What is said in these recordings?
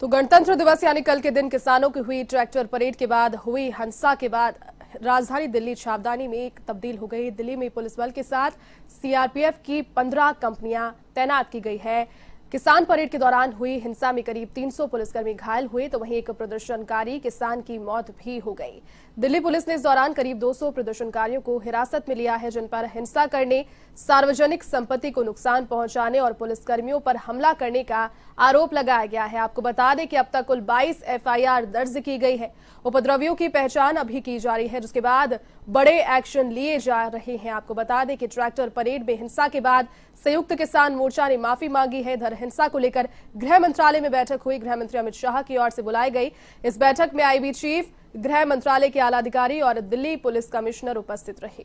तो गणतंत्र दिवस यानी कल के दिन किसानों की हुई ट्रैक्टर परेड के बाद हुई हिंसा के बाद राजधानी दिल्ली सावधानी में एक तब्दील हो गई। दिल्ली में पुलिस बल के साथ सीआरपीएफ की 15 कंपनियां तैनात की गई है। किसान परेड के दौरान हुई हिंसा में करीब 300 पुलिसकर्मी घायल हुए, तो वहीं एक प्रदर्शनकारी किसान की मौत भी हो गई। दिल्ली पुलिस ने इस दौरान करीब 200 प्रदर्शनकारियों को हिरासत में लिया है, जिन पर हिंसा करने, सार्वजनिक संपत्ति को नुकसान पहुंचाने और पुलिसकर्मियों पर हमला करने का आरोप लगाया गया है। आपको बता दें कि अब तक कुल 22 एफआईआर दर्ज की गई है। उपद्रवियों की पहचान अभी की जा रही है, जिसके बाद बड़े एक्शन लिए जा रहे हैं। आपको बता दें कि ट्रैक्टर परेड में हिंसा के बाद संयुक्त किसान मोर्चा ने माफी मांगी है। इधर हिंसा को लेकर गृह मंत्रालय में बैठक हुई। गृह मंत्री अमित शाह की ओर से बुलाई गई इस बैठक में आईबी चीफ, गृह मंत्रालय के आला अधिकारी और दिल्ली पुलिस कमिश्नर उपस्थित रहे।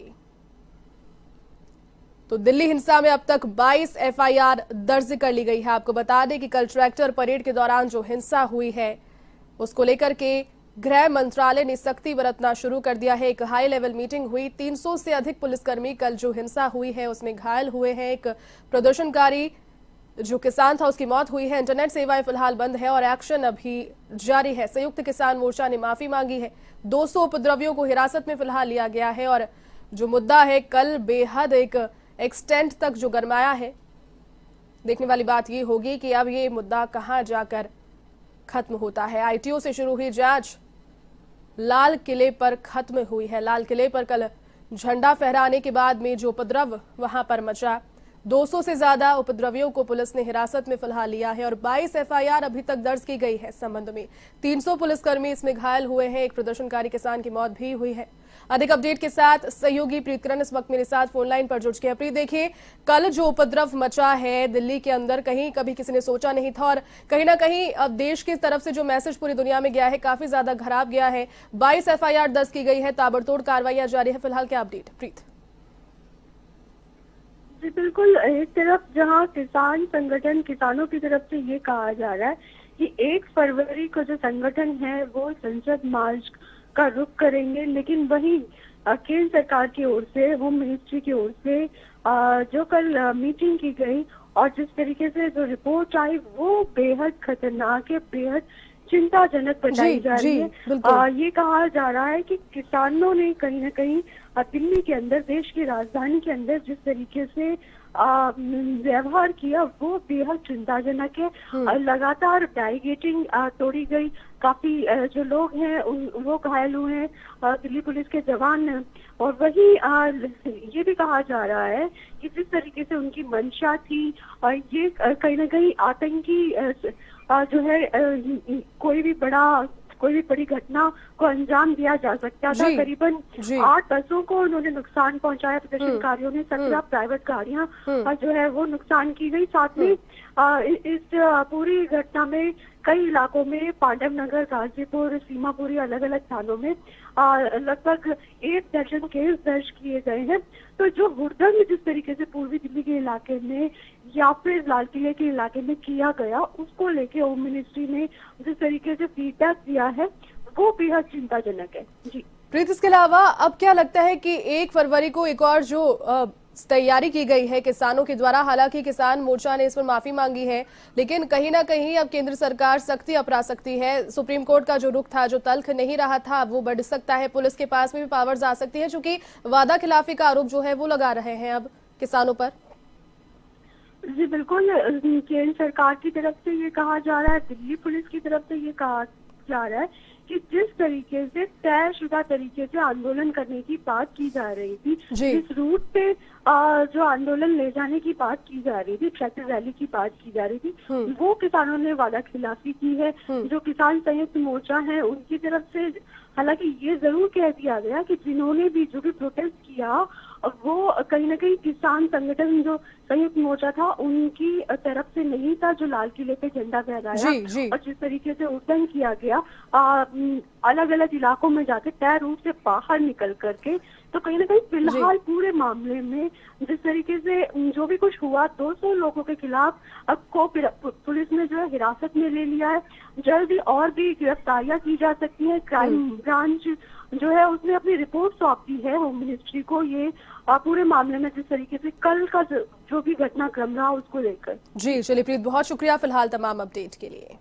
तो दिल्ली हिंसा में अब तक 22 एफआईआर दर्ज कर ली गई है। आपको बता दें कि कल ट्रैक्टर परेड के दौरान जो हिंसा हुई है उसको लेकर के गृह मंत्रालय ने सख्ती बरतना शुरू कर दिया है। एक हाई लेवल मीटिंग हुई। 300 से अधिक पुलिसकर्मी कल जो हिंसा हुई है उसमें घायल हुए हैं। एक प्रदर्शनकारी जो किसान था उसकी मौत हुई है। इंटरनेट सेवाएं फिलहाल बंद है और एक्शन अभी जारी है। संयुक्त किसान मोर्चा ने माफी मांगी है। 200 उपद्रवियों को हिरासत में फिलहाल लिया गया है और जो मुद्दा है कल बेहद एक एक्सटेंट तक जो गरमाया है। देखने वाली बात ये होगी कि अब ये मुद्दा कहां जाकर खत्म होता है। आईटीओ से शुरू हुई जांच लाल किले पर खत्म हुई है। लाल किले पर कल झंडा फहराने के बाद में जो उपद्रव वहां पर मचा, 200 से ज्यादा उपद्रवियों को पुलिस ने हिरासत में फिलहाल लिया है और 22 एफआईआर अभी तक दर्ज की गई है। इस संबंध में 300 पुलिसकर्मी इसमें घायल हुए हैं। एक प्रदर्शनकारी किसान की मौत भी हुई है। अधिक अपडेट के साथ सहयोगी प्रीतकरण इस वक्त मेरे साथ फोन लाइन पर जुड़ चुके हैं। प्रीत, देखिए कल जो उपद्रव मचा है दिल्ली के अंदर, कहीं कभी किसी ने सोचा नहीं था और कहीं ना कहीं अब देश की तरफ से जो मैसेज पूरी दुनिया में गया है काफी ज्यादा खराब गया है। 22 एफआईआर दर्ज की गई है, ताबड़तोड़ कार्रवाइयां जारी है। फिलहाल क्या अपडेट प्रीत? जी बिल्कुल, एक तरफ जहां किसान संगठन किसानों की तरफ से ये कहा जा रहा है कि 1 फरवरी को जो संगठन है वो संसद मार्च का रुख करेंगे, लेकिन वहीं केंद्र सरकार की ओर से, होम मिनिस्ट्री की ओर से जो कल मीटिंग की गई और जिस तरीके से जो रिपोर्ट आई वो बेहद खतरनाक है, बेहद चिंताजनक बताई जा रही है। ये कहा जा रहा है कि किसानों ने कहीं ना कहीं दिल्ली के अंदर, देश की राजधानी के अंदर जिस तरीके से व्यवहार किया वो बेहद चिंताजनक है। लगातार बैरिकेडिंग तोड़ी गई, काफी जो लोग हैं वो घायल हुए हैं, दिल्ली पुलिस के जवान, और वही ये भी कहा जा रहा है कि जिस तरीके से उनकी मंशा थी ये कहीं ना कहीं आतंकी जो है कोई भी बड़ी घटना को अंजाम दिया जा सकता था। करीबन 8 बसों को उन्होंने नुकसान पहुंचाया प्रदर्शनकारियों ने। 17 प्राइवेट गाड़ियां जो है वो नुकसान की गई। साथ में इस पूरी घटना में कई इलाकों में, पांडव नगर, गाजीपुर, सीमापुरी, अलग अलग थानों में लगभग 1 दर्जन केस दर्ज किए गए हैं। तो जो हुड़दंग जिस तरीके से पूर्वी दिल्ली के इलाके में या फिर लाल किले के इलाके में किया गया, उसको लेके होम मिनिस्ट्री ने जिस तरीके से फीडबैक दिया है वो बेहद चिंताजनक है। जी प्रीत, इसके अलावा अब क्या लगता है कि 1 फरवरी को एक और जो तैयारी की गई है किसानों के द्वारा, हालांकि किसान मोर्चा ने इस पर माफी मांगी है, लेकिन कहीं ना कहीं अब केंद्र सरकार सख्ती अपना सकती है। सुप्रीम कोर्ट का जो रुख था, जो तल्ख नहीं रहा था, वो बढ़ सकता है। पुलिस के पास में भी पावर्स आ सकती है, क्योंकि वादा खिलाफी का आरोप जो है वो लगा रहे हैं अब किसानों पर। जी बिल्कुल, केंद्र सरकार की तरफ से ये कहा जा रहा है, दिल्ली पुलिस की तरफ से ये कहा जा रहा है कि जिस तरीके से तयशुदा तरीके से आंदोलन करने की बात की जा रही थी, जिस रूट पे जो आंदोलन ले जाने की बात की जा रही थी, ट्रैक्टर रैली की बात की जा रही थी, वो किसानों ने वादा खिलाफी की है। जो किसान संयुक्त मोर्चा है उनकी तरफ से हालांकि ये जरूर कह दिया गया कि जिन्होंने भी जो भी प्रोटेस्ट किया वो कहीं ना कहीं किसान संगठन जो संयुक्त मोर्चा था उनकी तरफ से नहीं था, जो लाल किले पे झंडा फहराया और जिस तरीके से उद्यम किया गया अलग अलग इलाकों में जाके तय रूट से बाहर निकल करके। तो कहीं ना कहीं फिलहाल पूरे मामले में जिस तरीके से जो भी कुछ हुआ, 200 लोगों के खिलाफ अब को पुलिस ने जो है हिरासत में ले लिया है। जल्दी और भी गिरफ्तारियां की जा सकती है। क्राइम ब्रांच जो है उसने अपनी रिपोर्ट सौंप दी है होम मिनिस्ट्री को, ये पूरे मामले में जिस तरीके से कल का जो भी घटनाक्रम रहा उसको लेकर। जी चलिए प्रीत, बहुत शुक्रिया फिलहाल तमाम अपडेट के लिए।